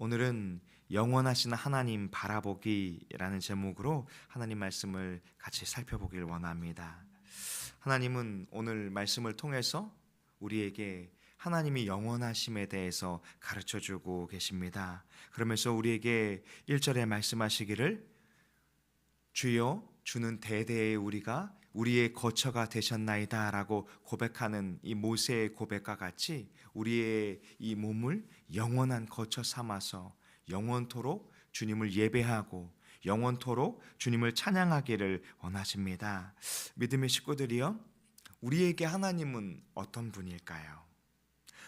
오늘은 영원하신 하나님 바라보기라는 제목으로 하나님 말씀을 같이 살펴보길 원합니다. 하나님은 오늘 말씀을 통해서 우리에게 하나님이 영원하심에 대해서 가르쳐주고 계십니다. 그러면서 우리에게 1절에 말씀하시기를 주여 주는 대대의 우리가 우리의 거처가 되셨나이다 라고 고백하는 이 모세의 고백과 같이 우리의 이 몸을 영원한 거처 삼아서 영원토록 주님을 예배하고 영원토록 주님을 찬양하기를 원하십니다. 믿음의 식구들이여, 우리에게 하나님은 어떤 분일까요?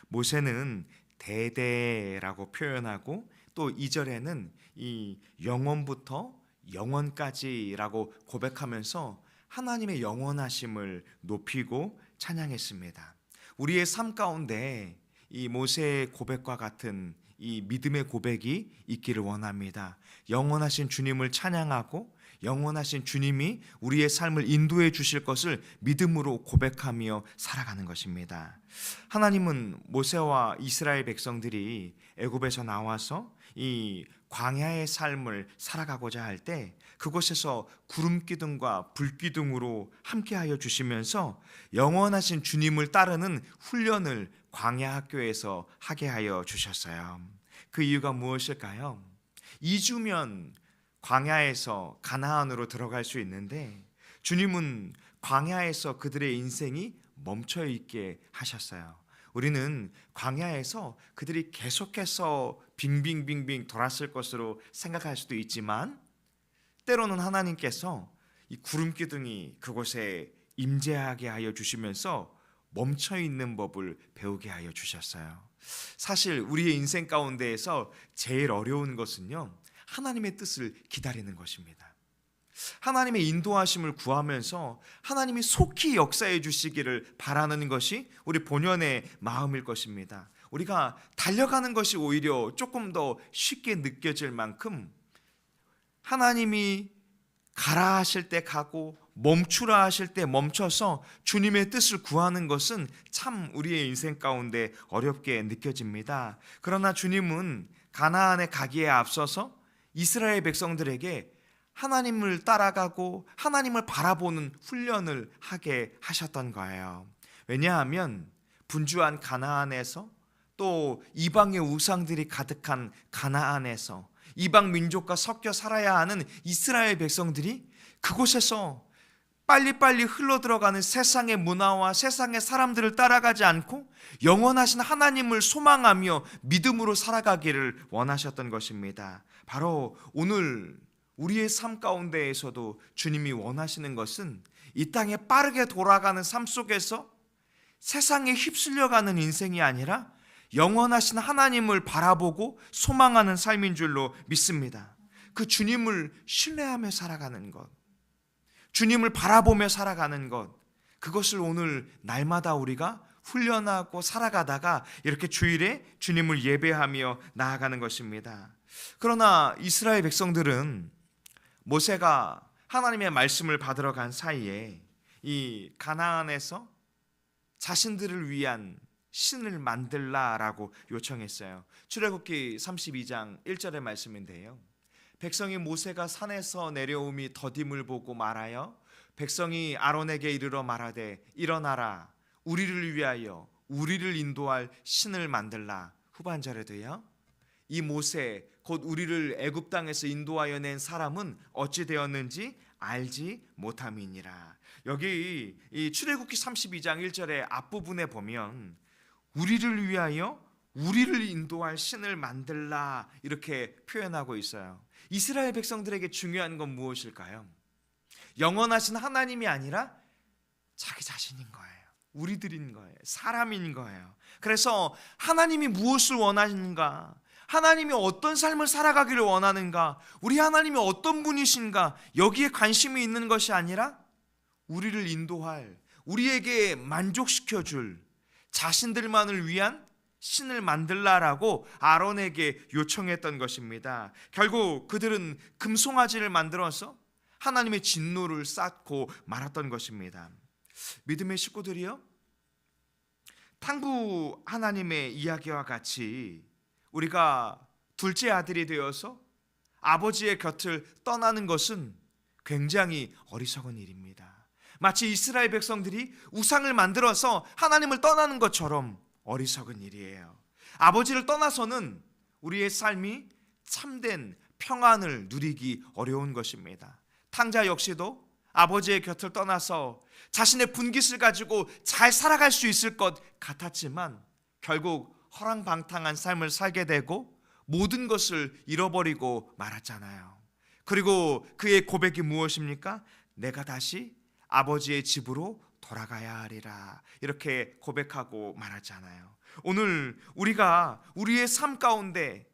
모세는 대대라고 표현하고 또 2절에는 이 영원부터 영원까지라고 고백하면서 하나님의 영원하심을 높이고 찬양했습니다. 우리의 삶 가운데 이 모세의 고백과 같은 이 믿음의 고백이 있기를 원합니다. 영원하신 주님을 찬양하고 영원하신 주님이 우리의 삶을 인도해 주실 것을 믿음으로 고백하며 살아가는 것입니다. 하나님은 모세와 이스라엘 백성들이 애굽에서 나와서 이 광야의 삶을 살아가고자 할 때 그곳에서 구름 기둥과 불 기둥으로 함께하여 주시면서 영원하신 주님을 따르는 훈련을 광야 학교에서 하게 하여 주셨어요. 그 이유가 무엇일까요? 2주면 광야에서 가나안으로 들어갈 수 있는데 주님은 광야에서 그들의 인생이 멈춰 있게 하셨어요. 우리는 광야에서 그들이 계속해서 빙빙빙빙 돌았을 것으로 생각할 수도 있지만 때로는 하나님께서 이 구름 기둥이 그곳에 임재하게 하여 주시면서 멈춰 있는 법을 배우게 하여 주셨어요. 사실 우리의 인생 가운데에서 제일 어려운 것은요, 하나님의 뜻을 기다리는 것입니다. 하나님의 인도하심을 구하면서 하나님이 속히 역사해 주시기를 바라는 것이 우리 본연의 마음일 것입니다. 우리가 달려가는 것이 오히려 조금 더 쉽게 느껴질 만큼 하나님이 가라 하실 때 가고 멈추라 하실 때 멈춰서 주님의 뜻을 구하는 것은 참 우리의 인생 가운데 어렵게 느껴집니다. 그러나 주님은 가나안에 가기에 앞서서 이스라엘 백성들에게 하나님을 따라가고 하나님을 바라보는 훈련을 하게 하셨던 거예요. 왜냐하면 분주한 가나안에서 또 이방의 우상들이 가득한 가나안에서 이방 민족과 섞여 살아야 하는 이스라엘 백성들이 그곳에서 빨리빨리 흘러들어가는 세상의 문화와 세상의 사람들을 따라가지 않고 영원하신 하나님을 소망하며 믿음으로 살아가기를 원하셨던 것입니다. 바로 오늘 우리의 삶 가운데에서도 주님이 원하시는 것은 이 땅에 빠르게 돌아가는 삶 속에서 세상에 휩쓸려가는 인생이 아니라 영원하신 하나님을 바라보고 소망하는 삶인 줄로 믿습니다. 그 주님을 신뢰하며 살아가는 것, 주님을 바라보며 살아가는 것, 그것을 오늘 날마다 우리가 훈련하고 살아가다가 이렇게 주일에 주님을 예배하며 나아가는 것입니다. 그러나 이스라엘 백성들은 모세가 하나님의 말씀을 받으러 간 사이에 이 가나안에서 자신들을 위한 신을 만들라라고 요청했어요. 출애굽기 32장 1절의 말씀인데요, 백성이 모세가 산에서 내려오미 더딤을 보고 말하여 백성이 아론에게 이르러 말하되 일어나라, 우리를 위하여 우리를 인도할 신을 만들라. 후반절에도요, 이 모세 곧 우리를 애굽 땅에서 인도하여 낸 사람은 어찌 되었는지 알지 못함이니라. 여기 이 출애굽기 32장 1절의 앞부분에 보면 우리를 위하여 우리를 인도할 신을 만들라 이렇게 표현하고 있어요. 이스라엘 백성들에게 중요한 건 무엇일까요? 영원하신 하나님이 아니라 자기 자신인 거예요. 우리들인 거예요. 사람인 거예요. 그래서 하나님이 무엇을 원하시는가, 하나님이 어떤 삶을 살아가기를 원하는가, 우리 하나님이 어떤 분이신가, 여기에 관심이 있는 것이 아니라 우리를 인도할, 우리에게 만족시켜줄 자신들만을 위한 신을 만들라라고 아론에게 요청했던 것입니다. 결국 그들은 금송아지를 만들어서 하나님의 진노를 쌓고 말았던 것입니다. 믿음의 식구들이요, 탕부 하나님의 이야기와 같이 우리가 둘째 아들이 되어서 아버지의 곁을 떠나는 것은 굉장히 어리석은 일입니다. 마치 이스라엘 백성들이 우상을 만들어서 하나님을 떠나는 것처럼 어리석은 일이에요. 아버지를 떠나서는 우리의 삶이 참된 평안을 누리기 어려운 것입니다. 탕자 역시도 아버지의 곁을 떠나서 자신의 분깃을 가지고 잘 살아갈 수 있을 것 같았지만 결국 허랑방탕한 삶을 살게 되고 모든 것을 잃어버리고 말았잖아요. 그리고 그의 고백이 무엇입니까? 내가 다시 아버지의 집으로 돌아가야 하리라, 이렇게 고백하고 말하잖아요. 오늘 우리가 우리의 삶 가운데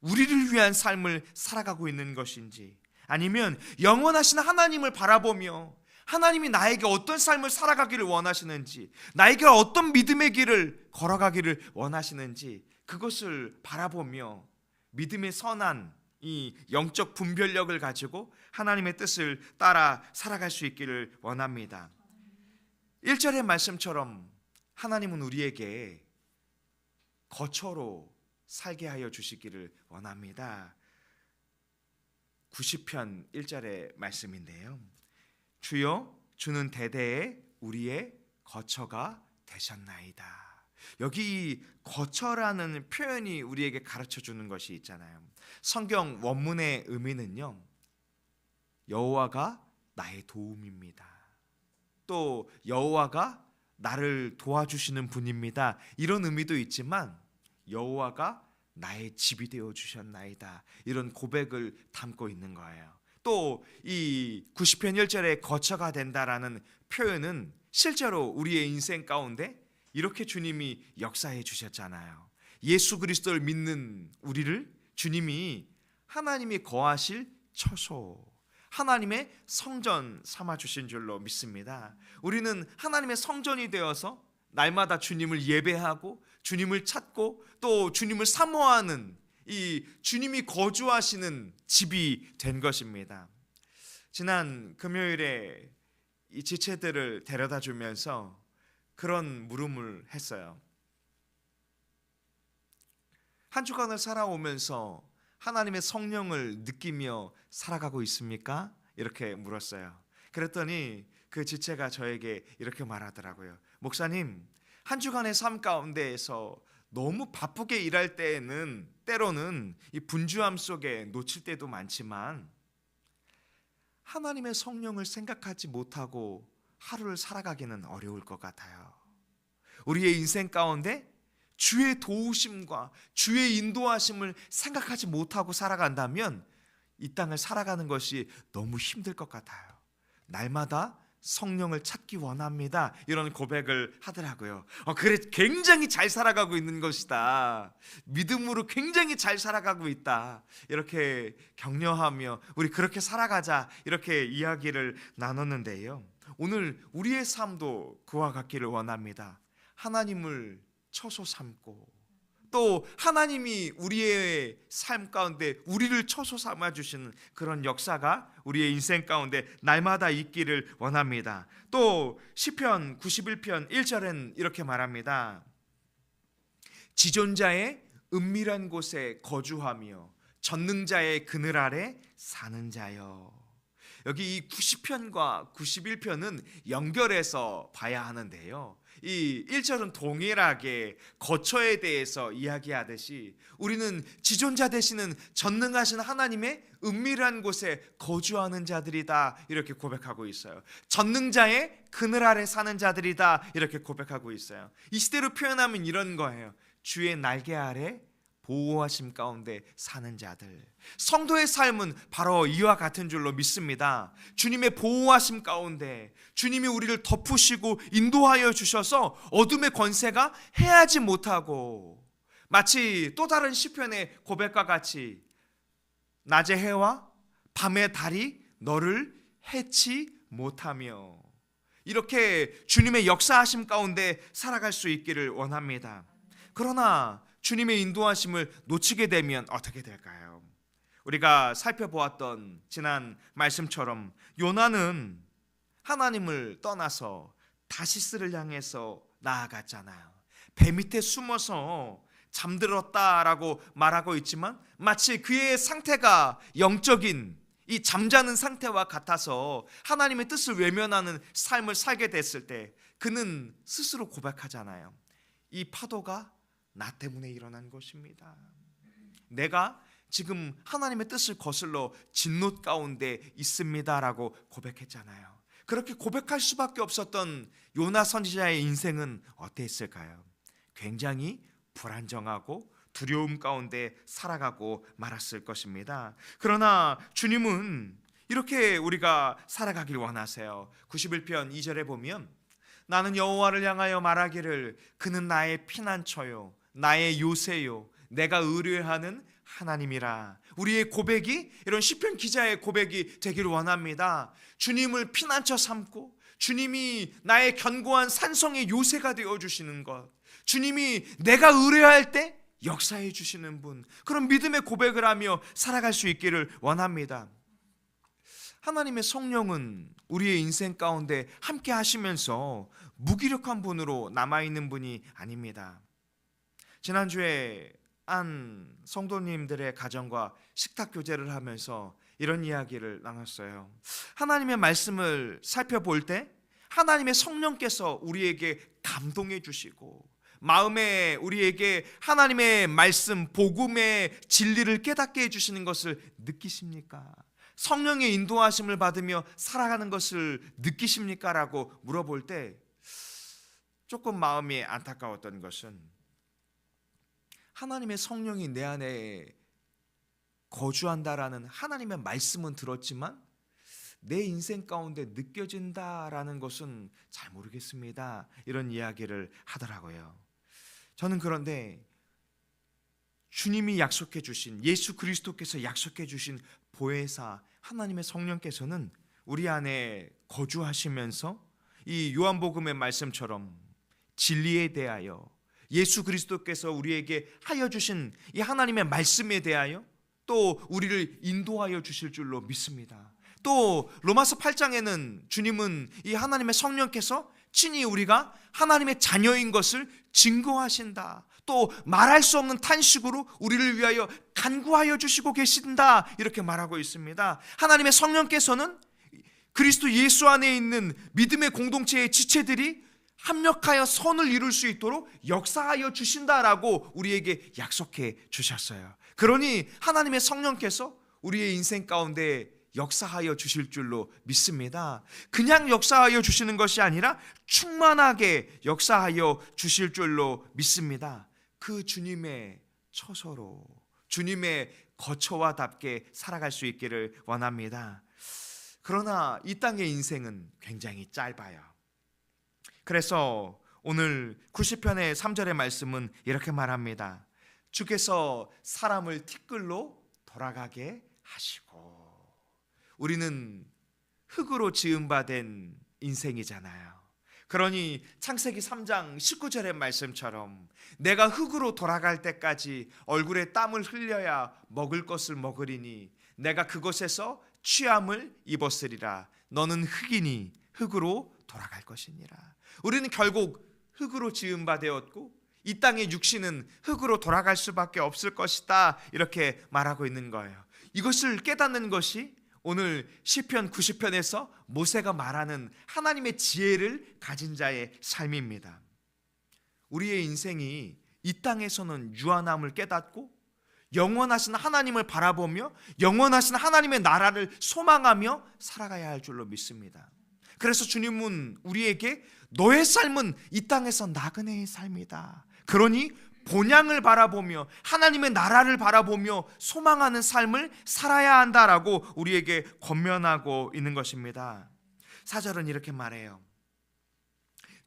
우리를 위한 삶을 살아가고 있는 것인지, 아니면 영원하신 하나님을 바라보며 하나님이 나에게 어떤 삶을 살아가기를 원하시는지, 나에게 어떤 믿음의 길을 걸어가기를 원하시는지, 그것을 바라보며 믿음의 선한 이 영적 분별력을 가지고 하나님의 뜻을 따라 살아갈 수 있기를 원합니다. 1절의 말씀처럼 하나님은 우리에게 거처로 살게 하여 주시기를 원합니다. 90편 1절의 말씀인데요. 주여, 주는 대대에 우리의 거처가 되셨나이다. 여기 거처라는 표현이 우리에게 가르쳐 주는 것이 있잖아요. 성경 원문의 의미는요, 여호와가 나의 도움입니다. 또 여호와가 나를 도와주시는 분입니다. 이런 의미도 있지만 여호와가 나의 집이 되어 주셨나이다, 이런 고백을 담고 있는 거예요. 또 이 90편 1절에 거처가 된다라는 표현은 실제로 우리의 인생 가운데 이렇게 주님이 역사해 주셨잖아요. 예수 그리스도를 믿는 우리를 주님이 하나님이 거하실 처소, 하나님의 성전 삼아 주신 줄로 믿습니다. 우리는 하나님의 성전이 되어서 날마다 주님을 예배하고 주님을 찾고 또 주님을 사모하는 이 주님이 거주하시는 집이 된 것입니다. 지난 금요일에 이 지체들을 데려다 주면서 그런 물음을 했어요. 한 주간을 살아오면서 하나님의 성령을 느끼며 살아가고 있습니까? 이렇게 물었어요. 그랬더니 그 지체가 저에게 이렇게 말하더라고요. 목사님, 한 주간의 삶 가운데에서 너무 바쁘게 일할 때로는 이 분주함 속에 놓칠 때도 많지만 하나님의 성령을 생각하지 못하고 하루를 살아가기는 어려울 것 같아요. 우리의 인생 가운데 주의 도우심과 주의 인도하심을 생각하지 못하고 살아간다면 이 땅을 살아가는 것이 너무 힘들 것 같아요. 날마다 성령을 찾기 원합니다, 이런 고백을 하더라고요. 그래, 굉장히 잘 살아가고 있는 것이다, 믿음으로 굉장히 잘 살아가고 있다, 이렇게 격려하며 우리 그렇게 살아가자, 이렇게 이야기를 나눴는데요. 오늘 우리의 삶도 그와 같기를 원합니다. 하나님을 처소 삼고 또 하나님이 우리의 삶 가운데 우리를 처소 삼아 주시는 그런 역사가 우리의 인생 가운데 날마다 있기를 원합니다. 또 시편 91편 1절엔 이렇게 말합니다. 지존자의 은밀한 곳에 거주하며 전능자의 그늘 아래 사는 자여. 여기 이 90편과 91편은 연결해서 봐야 하는데요, 이 1절은 동일하게 거처에 대해서 이야기하듯이 우리는 지존자 되시는 전능하신 하나님의 은밀한 곳에 거주하는 자들이다, 이렇게 고백하고 있어요. 전능자의 그늘 아래 사는 자들이다, 이렇게 고백하고 있어요. 이 시대로 표현하면 이런 거예요. 주의 날개 아래 보호하심 가운데 사는 자들. 성도의 삶은 바로 이와 같은 줄로 믿습니다. 주님의 보호하심 가운데 주님이 우리를 덮으시고 인도하여 주셔서 어둠의 권세가 해하지 못하고, 마치 또 다른 시편의 고백과 같이 낮의 해와 밤의 달이 너를 해치 못하며, 이렇게 주님의 역사하심 가운데 살아갈 수 있기를 원합니다. 그러나 주님의 인도하심을 놓치게 되면 어떻게 될까요? 우리가 살펴보았던 지난 말씀처럼 요나는 하나님을 떠나서 다시스를 향해서 나아갔잖아요. 배 밑에 숨어서 잠들었다라고 말하고 있지만 마치 그의 상태가 영적인 이 잠자는 상태와 같아서 하나님의 뜻을 외면하는 삶을 살게 됐을 때 그는 스스로 고백하잖아요. 이 파도가 나 때문에 일어난 것입니다. 내가 지금 하나님의 뜻을 거슬러 진노 가운데 있습니다라고 고백했잖아요. 그렇게 고백할 수밖에 없었던 요나 선지자의 인생은 어땠을까요? 굉장히 불안정하고 두려움 가운데 살아가고 말았을 것입니다. 그러나 주님은 이렇게 우리가 살아가길 원하세요. 91편 2절에 보면 나는 여호와를 향하여 말하기를 그는 나의 피난처요 나의 요새요 내가 의뢰하는 하나님이라. 우리의 고백이 이런 시편 기자의 고백이 되기를 원합니다. 주님을 피난처 삼고 주님이 나의 견고한 산성의 요새가 되어주시는 것, 주님이 내가 의뢰할 때 역사해 주시는 분, 그런 믿음의 고백을 하며 살아갈 수 있기를 원합니다. 하나님의 성령은 우리의 인생 가운데 함께 하시면서 무기력한 분으로 남아있는 분이 아닙니다. 지난주에 한 성도님들의 가정과 식탁 교제를 하면서 이런 이야기를 나눴어요. 하나님의 말씀을 살펴볼 때 하나님의 성령께서 우리에게 감동해 주시고 마음에 우리에게 하나님의 말씀, 복음의 진리를 깨닫게 해주시는 것을 느끼십니까? 성령의 인도하심을 받으며 살아가는 것을 느끼십니까? 라고 물어볼 때 조금 마음이 안타까웠던 것은 하나님의 성령이 내 안에 거주한다라는 하나님의 말씀은 들었지만 내 인생 가운데 느껴진다라는 것은 잘 모르겠습니다. 이런 이야기를 하더라고요. 저는 그런데 주님이 약속해 주신, 예수 그리스도께서 약속해 주신 보혜사 하나님의 성령께서는 우리 안에 거주하시면서 이 요한복음의 말씀처럼 진리에 대하여 예수 그리스도께서 우리에게 하여 주신 이 하나님의 말씀에 대하여 또 우리를 인도하여 주실 줄로 믿습니다. 또 로마서 8장에는 주님은 이 하나님의 성령께서 친히 우리가 하나님의 자녀인 것을 증거하신다, 또 말할 수 없는 탄식으로 우리를 위하여 간구하여 주시고 계신다, 이렇게 말하고 있습니다. 하나님의 성령께서는 그리스도 예수 안에 있는 믿음의 공동체의 지체들이 합력하여 선을 이룰 수 있도록 역사하여 주신다라고 우리에게 약속해 주셨어요. 그러니 하나님의 성령께서 우리의 인생 가운데 역사하여 주실 줄로 믿습니다. 그냥 역사하여 주시는 것이 아니라 충만하게 역사하여 주실 줄로 믿습니다. 그 주님의 처소로, 주님의 거처와답게 살아갈 수 있기를 원합니다. 그러나 이 땅의 인생은 굉장히 짧아요. 그래서 오늘 90편의 3절의 말씀은 이렇게 말합니다. 주께서 사람을 티끌로 돌아가게 하시고. 우리는 흙으로 지음받은 인생이잖아요. 그러니 창세기 3장 19절의 말씀처럼 내가 흙으로 돌아갈 때까지 얼굴에 땀을 흘려야 먹을 것을 먹으리니 내가 그곳에서 취함을 입었으리라. 너는 흙이니 흙으로 돌아갈 것이니라. 우리는 결국 흙으로 지음받았고 이 땅의 육신은 흙으로 돌아갈 수밖에 없을 것이다, 이렇게 말하고 있는 거예요. 이것을 깨닫는 것이 오늘 시편 90편에서 모세가 말하는 하나님의 지혜를 가진 자의 삶입니다. 우리의 인생이 이 땅에서는 유한함을 깨닫고 영원하신 하나님을 바라보며 영원하신 하나님의 나라를 소망하며 살아가야 할 줄로 믿습니다. 그래서 주님은 우리에게 너의 삶은 이 땅에서 나그네의 삶이다, 그러니 본향을 바라보며 하나님의 나라를 바라보며 소망하는 삶을 살아야 한다라고 우리에게 권면하고 있는 것입니다. 4절은 이렇게 말해요.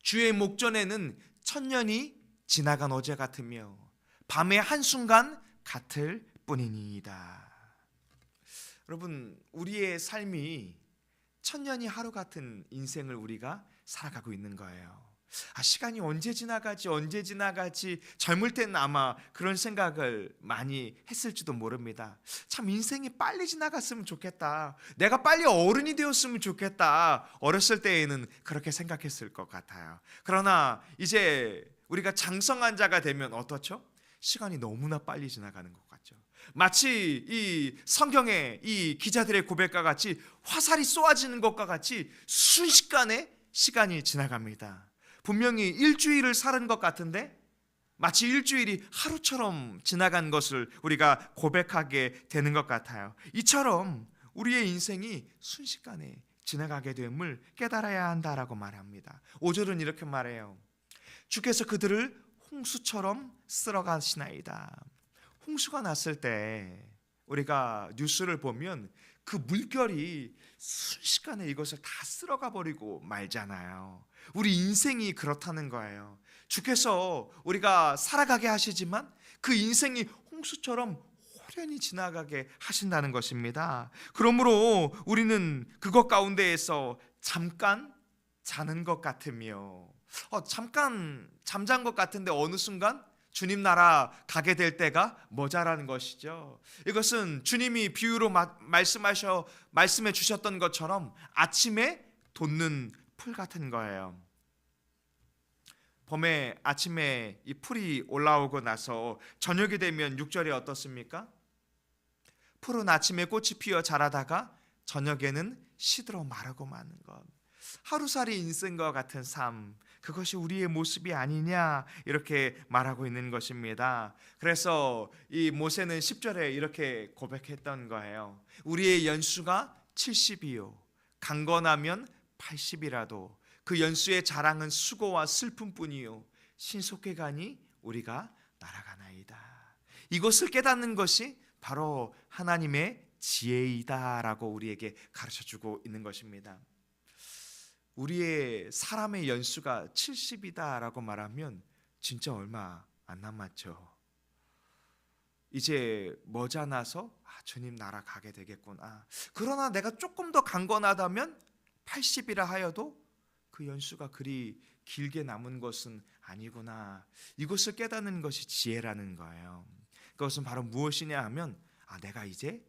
주의 목전에는 천년이 지나간 어제 같으며 밤의 한순간 같을 뿐이니이다. 여러분, 우리의 삶이 천년이 하루 같은 인생을 우리가 살아가고 있는 거예요. 시간이 언제 지나가지 젊을 때는 아마 그런 생각을 많이 했을지도 모릅니다. 참 인생이 빨리 지나갔으면 좋겠다, 내가 빨리 어른이 되었으면 좋겠다, 어렸을 때에는 그렇게 생각했을 것 같아요. 그러나 이제 우리가 장성한 자가 되면 어떻죠? 시간이 너무나 빨리 지나가는 것 같죠. 마치 이 성경의 이 기자들의 고백과 같이 화살이 쏘아지는 것과 같이 순식간에 시간이 지나갑니다. 분명히 일주일을 살은 것 같은데 마치 일주일이 하루처럼 지나간 것을 우리가 고백하게 되는 것 같아요. 이처럼 우리의 인생이 순식간에 지나가게 됨을 깨달아야 한다라고 말합니다. 5절은 이렇게 말해요. 주께서 그들을 홍수처럼 쓸어가시나이다. 홍수가 났을 때 우리가 뉴스를 보면 그 물결이 순식간에 이것을 다 쓸어가 버리고 말잖아요. 우리 인생이 그렇다는 거예요. 주께서 우리가 살아가게 하시지만 그 인생이 홍수처럼 호련히 지나가게 하신다는 것입니다. 그러므로 우리는 그것 가운데에서 잠깐 자는 것 같으며 잠깐 잠잔 것 같은데 어느 순간 주님 나라 가게 될 때가 머자라는 것이죠. 이것은 주님이 비유로 말씀해 주셨던 것처럼 아침에 돋는 풀 같은 거예요. 봄에 아침에 이 풀이 올라오고 나서 저녁이 되면 6절이 어떻습니까? 푸른 아침에 꽃이 피어 자라다가 저녁에는 시들어 마르고 마는 것. 하루살이 인생과 같은 삶, 그것이 우리의 모습이 아니냐 이렇게 말하고 있는 것입니다. 그래서 이 모세는 10절에 이렇게 고백했던 거예요. 우리의 연수가 70이요 강건하면 80이라도 그 연수의 자랑은 수고와 슬픔뿐이요 신속히 가니 우리가 날아가나이다. 이것을 깨닫는 것이 바로 하나님의 지혜이다라고 우리에게 가르쳐주고 있는 것입니다. 우리의 사람의 연수가 70이다라고 말하면 진짜 얼마 안 남았죠. 이제 머지않아서 주님 나라 가게 되겠구나. 그러나 내가 조금 더 강건하다면 80이라 하여도 그 연수가 그리 길게 남은 것은 아니구나. 이것을 깨닫는 것이 지혜라는 거예요. 그것은 바로 무엇이냐 하면 내가 이제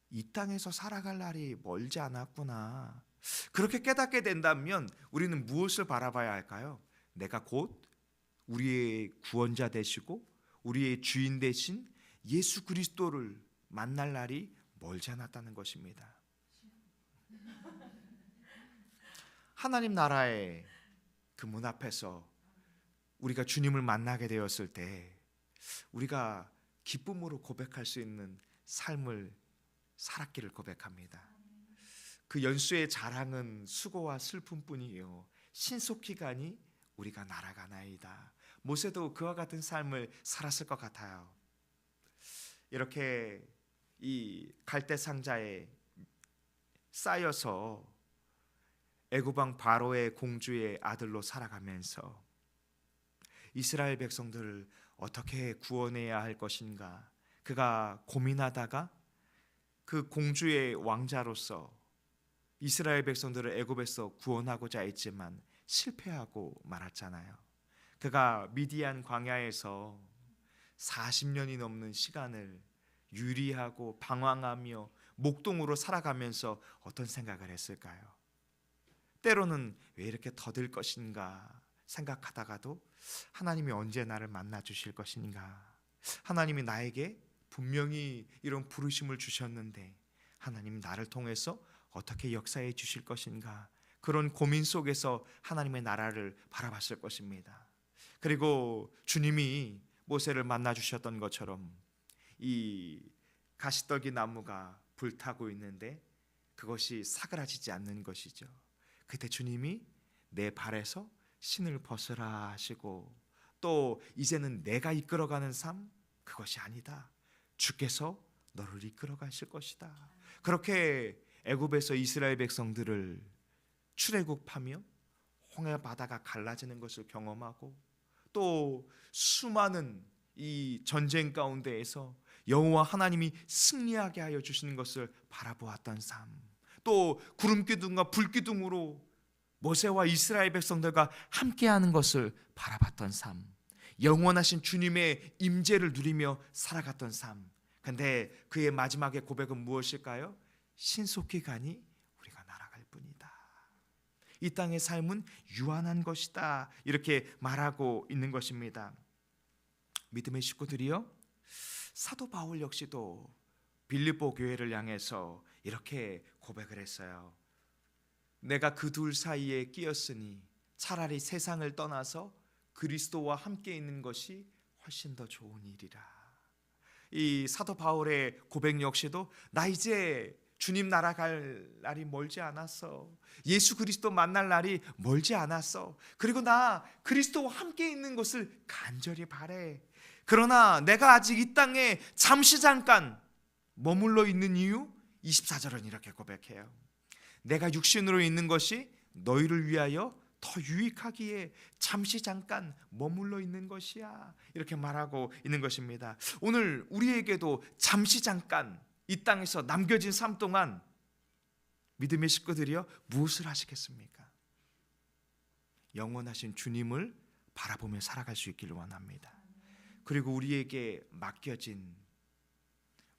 이 땅에서 살아갈 날이 멀지 않았구나. 그렇게 깨닫게 된다면 우리는 무엇을 바라봐야 할까요? 내가 곧 우리의 구원자 되시고 우리의 주인 되신 예수 그리스도를 만날 날이 멀지 않았다는 것입니다. 하나님 나라의 그 문 앞에서 우리가 주님을 만나게 되었을 때 우리가 기쁨으로 고백할 수 있는 삶을 살았기를 고백합니다. 그 연수의 자랑은 수고와 슬픔뿐이요 신속히 가니 우리가 날아가나이다. 모세도 그와 같은 삶을 살았을 것 같아요. 이렇게 이 갈대 상자에 쌓여서 애굽 왕 바로의 공주의 아들로 살아가면서 이스라엘 백성들을 어떻게 구원해야 할 것인가 그가 고민하다가 그 공주의 왕자로서 이스라엘 백성들을 애굽에서 구원하고자 했지만 실패하고 말았잖아요. 그가 미디안 광야에서 40년이 넘는 시간을 유리하고 방황하며 목동으로 살아가면서 어떤 생각을 했을까요? 때로는 왜 이렇게 더딜 것인가 생각하다가도 하나님이 언제 나를 만나 주실 것인가, 하나님이 나에게 분명히 이런 부르심을 주셨는데 하나님 나를 통해서 어떻게 역사해 주실 것인가, 그런 고민 속에서 하나님의 나라를 바라봤을 것입니다. 그리고 주님이 모세를 만나 주셨던 것처럼 이 가시떨기 나무가 불타고 있는데 그것이 사그라지지 않는 것이죠. 그때 주님이 내 발에서 신을 벗으라 하시고, 또 이제는 내가 이끌어가는 삶 그것이 아니다, 주께서 너를 이끌어 가실 것이다. 그렇게 애굽에서 이스라엘 백성들을 출애굽하며 홍해 바다가 갈라지는 것을 경험하고, 또 수많은 이 전쟁 가운데에서 여호와 하나님이 승리하게 하여 주시는 것을 바라보았던 삶, 또 구름 기둥과 불 기둥으로 모세와 이스라엘 백성들과 함께하는 것을 바라봤던 삶, 영원하신 주님의 임재를 누리며 살아갔던 삶. 근데 그의 마지막의 고백은 무엇일까요? 신속히 가니 우리가 날아갈 뿐이다. 이 땅의 삶은 유한한 것이다. 이렇게 말하고 있는 것입니다. 믿음의 식구들이요, 사도 바울 역시도 빌립보 교회를 향해서 이렇게 고백을 했어요. 내가 그 둘 사이에 끼었으니 차라리 세상을 떠나서 그리스도와 함께 있는 것이 훨씬 더 좋은 일이라. 이 사도 바울의 고백 역시도 나 이제 주님 나라 갈 날이 멀지 않았어. 예수 그리스도 만날 날이 멀지 않았어. 그리고 나 그리스도와 함께 있는 것을 간절히 바래. 그러나 내가 아직 이 땅에 잠시 잠깐 머물러 있는 이유, 24절은 이렇게 고백해요. 내가 육신으로 있는 것이 너희를 위하여 더 유익하기에 잠시 잠깐 머물러 있는 것이야. 이렇게 말하고 있는 것입니다. 오늘 우리에게도 잠시 잠깐 이 땅에서 남겨진 삶 동안 믿음의 식구들이여 무엇을 하시겠습니까? 영원하신 주님을 바라보며 살아갈 수 있기를 원합니다. 그리고 우리에게 맡겨진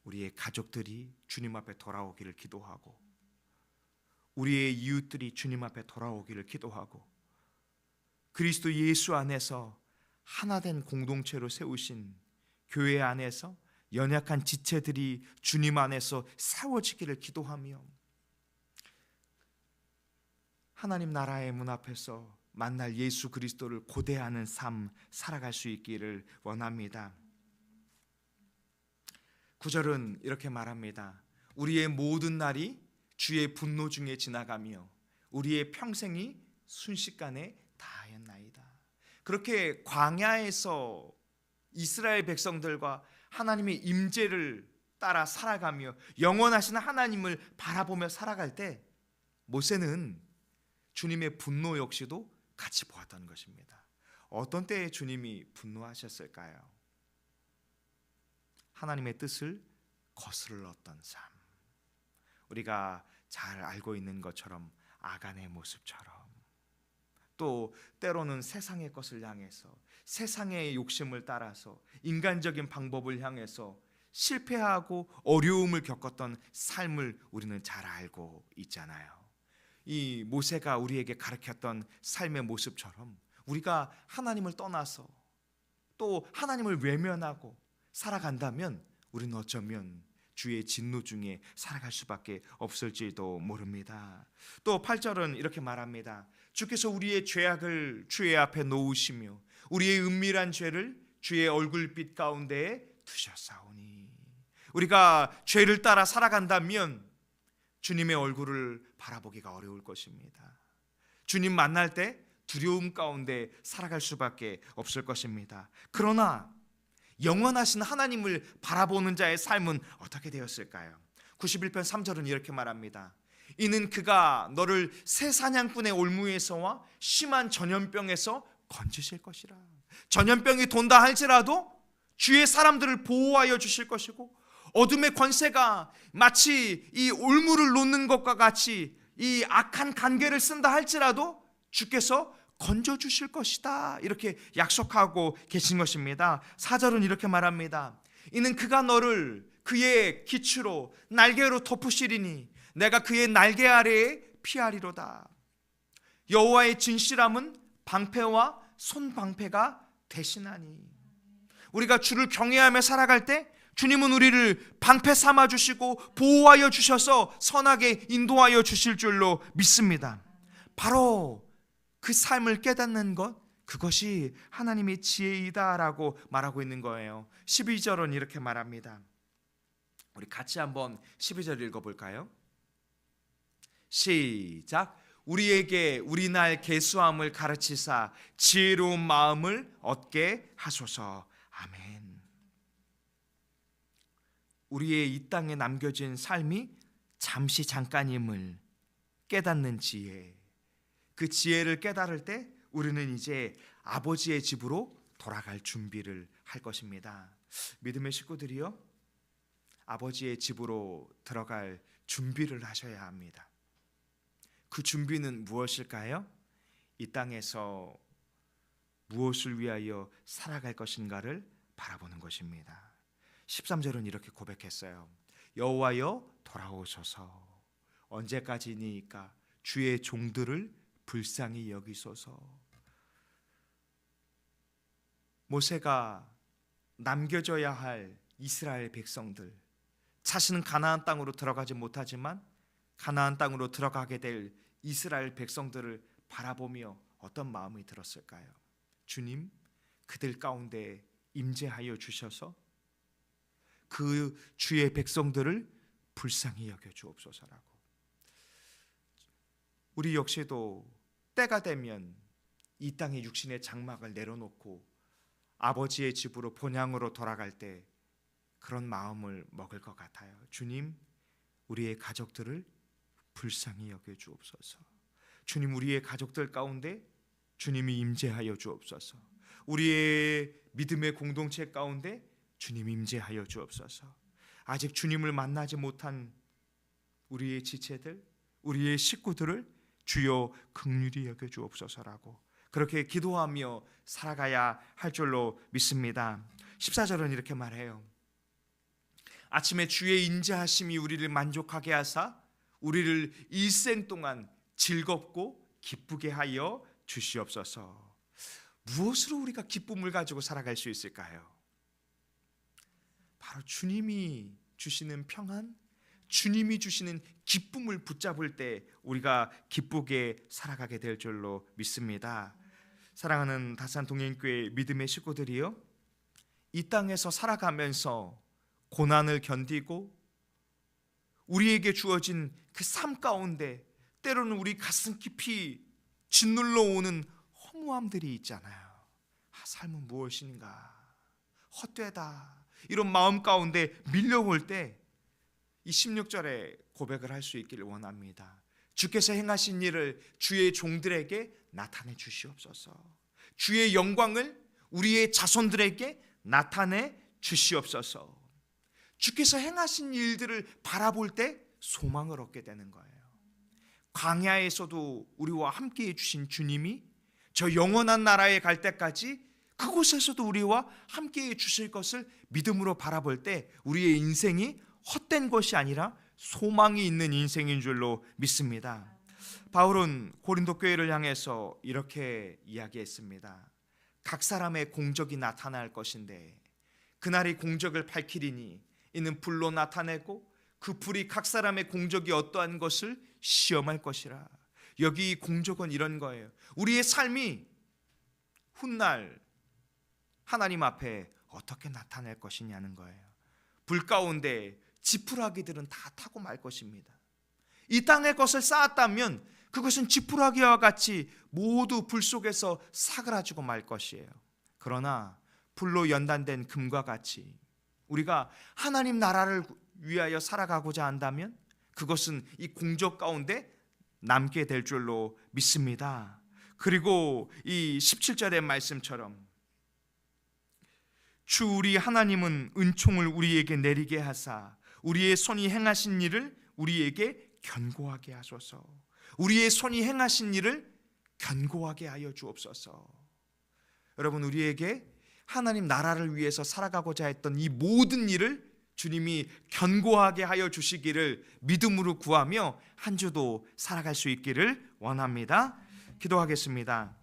우리의 가족들이 주님 앞에 돌아오기를 기도하고, 우리의 이웃들이 주님 앞에 돌아오기를 기도하고, 그리스도 예수 안에서 하나된 공동체로 세우신 교회 안에서 연약한 지체들이 주님 안에서 세워지기를 기도하며, 하나님 나라의 문 앞에서 만날 예수 그리스도를 고대하는 삶 살아갈 수 있기를 원합니다. 9절은 이렇게 말합니다. 우리의 모든 날이 주의 분노 중에 지나가며 우리의 평생이 순식간에 다하였나이다. 그렇게 광야에서 이스라엘 백성들과 하나님의 임재를 따라 살아가며 영원하신 하나님을 바라보며 살아갈 때 모세는 주님의 분노 역시도 같이 보았던 것입니다. 어떤 때에 주님이 분노하셨을까요? 하나님의 뜻을 거스르렀던 삶, 우리가 잘 알고 있는 것처럼 아간의 모습처럼, 또 때로는 세상의 것을 향해서 세상의 욕심을 따라서 인간적인 방법을 향해서 실패하고 어려움을 겪었던 삶을 우리는 잘 알고 있잖아요. 이 모세가 우리에게 가르쳤던 삶의 모습처럼 우리가 하나님을 떠나서 또 하나님을 외면하고 살아간다면 우리는 어쩌면 주의 진노 중에 살아갈 수밖에 없을지도 모릅니다. 또 8절은 이렇게 말합니다. 주께서 우리의 죄악을 주의 앞에 놓으시며 우리의 은밀한 죄를 주의 얼굴빛 가운데에 두셨사오니, 우리가 죄를 따라 살아간다면 주님의 얼굴을 바라보기가 어려울 것입니다. 주님 만날 때 두려움 가운데 살아갈 수밖에 없을 것입니다. 그러나 영원하신 하나님을 바라보는 자의 삶은 어떻게 되었을까요? 91편 3절은 이렇게 말합니다. 이는 그가 너를 새 사냥꾼의 올무에서와 심한 전염병에서 건지실 것이라. 전염병이 돈다 할지라도 주의 사람들을 보호하여 주실 것이고, 어둠의 권세가 마치 이 올무를 놓는 것과 같이 이 악한 관계를 쓴다 할지라도 주께서 건져주실 것이다, 이렇게 약속하고 계신 것입니다. 4절은 이렇게 말합니다. 이는 그가 너를 그의 기초로 날개로 덮으시리니 내가 그의 날개 아래에 피하리로다. 여호와의 진실함은 방패와 손방패가 되시나니, 우리가 주를 경외하며 살아갈 때 주님은 우리를 방패 삼아 주시고 보호하여 주셔서 선하게 인도하여 주실 줄로 믿습니다. 바로 그 삶을 깨닫는 것, 그것이 하나님의 지혜이다라고 말하고 있는 거예요. 12절은 이렇게 말합니다. 우리 같이 한번 12절 읽어볼까요? 시작. 우리에게 우리날 계수함을 가르치사 지혜로운 마음을 얻게 하소서. 아멘. 우리의 이 땅에 남겨진 삶이 잠시 잠깐임을 깨닫는 지혜, 그 지혜를 깨달을 때 우리는 이제 아버지의 집으로 돌아갈 준비를 할 것입니다. 믿음의 식구들이요, 아버지의 집으로 들어갈 준비를 하셔야 합니다. 그 준비는 무엇일까요? 이 땅에서 무엇을 위하여 살아갈 것인가를 바라보는 것입니다. 13절은 이렇게 고백했어요. 여호와여 돌아오소서. 언제까지니까 주의 종들을 불쌍히 여기소서. 모세가 남겨져야 할 이스라엘 백성들, 자신은 가나안 땅으로 들어가지 못하지만 가나안 땅으로 들어가게 될 이스라엘 백성들을 바라보며 어떤 마음이 들었을까요? 주님, 그들 가운데 임재하여 주셔서 그 주의 백성들을 불쌍히 여겨 주옵소서라고. 우리 역시도 때가 되면 이 땅의 육신의 장막을 내려놓고 아버지의 집으로 본향으로 돌아갈 때 그런 마음을 먹을 것 같아요. 주님, 우리의 가족들을 불쌍히 여겨 주옵소서. 주님, 우리의 가족들 가운데 주님이 임재하여 주옵소서. 우리의 믿음의 공동체 가운데 주님 임재하여 주옵소서. 아직 주님을 만나지 못한 우리의 지체들, 우리의 식구들을 주여 긍휼히 여겨 주옵소서라고 그렇게 기도하며 살아가야 할 줄로 믿습니다. 14절은 이렇게 말해요. 아침에 주의 인자하심이 우리를 만족하게 하사 우리를 일생 동안 즐겁고 기쁘게 하여 주시옵소서. 무엇으로 우리가 기쁨을 가지고 살아갈 수 있을까요? 바로 주님이 주시는 평안, 주님이 주시는 기쁨을 붙잡을 때 우리가 기쁘게 살아가게 될 줄로 믿습니다. 사랑하는 다산 동행교회 믿음의 식구들이요, 이 땅에서 살아가면서 고난을 견디고 우리에게 주어진 그 삶 가운데 때로는 우리 가슴 깊이 짓눌러 오는 허무함들이 있잖아요. 삶은 무엇인가, 헛되다, 이런 마음 가운데 밀려올 때 이 16절에 고백을 할 수 있기를 원합니다. 주께서 행하신 일을 주의 종들에게 나타내 주시옵소서. 주의 영광을 우리의 자손들에게 나타내 주시옵소서. 주께서 행하신 일들을 바라볼 때 소망을 얻게 되는 거예요. 광야에서도 우리와 함께 해주신 주님이 저 영원한 나라에 갈 때까지 그곳에서도 우리와 함께 해주실 것을 믿음으로 바라볼 때 우리의 인생이 헛된 것이 아니라 소망이 있는 인생인 줄로 믿습니다. 바울은 고린도 교회를 향해서 이렇게 이야기했습니다. 각 사람의 공적이 나타날 것인데 그날이 공적을 밝히리니 이는 불로 나타내고 그 불이 각 사람의 공적이 어떠한 것을 시험할 것이라. 여기 공적은 이런 거예요. 우리의 삶이 훗날 하나님 앞에 어떻게 나타낼 것이냐는 거예요. 불 가운데 지푸라기들은 다 타고 말 것입니다. 이 땅의 것을 쌓았다면 그것은 지푸라기와 같이 모두 불 속에서 사그라지고 말 것이에요. 그러나 불로 연단된 금과 같이 우리가 하나님 나라를 위하여 살아가고자 한다면 그것은 이 공적 가운데 남게 될 줄로 믿습니다. 그리고 이 17절의 말씀처럼 주 우리 하나님은 은총을 우리에게 내리게 하사 우리의 손이 행하신 일을 우리에게 견고하게 하소서. 우리의 손이 행하신 일을 견고하게 하여 주옵소서. 여러분, 우리에게 하나님 나라를 위해서 살아가고자 했던 이 모든 일을 주님이 견고하게 하여 주시기를 믿음으로 구하며 한 주도 살아갈 수 있기를 원합니다. 기도하겠습니다.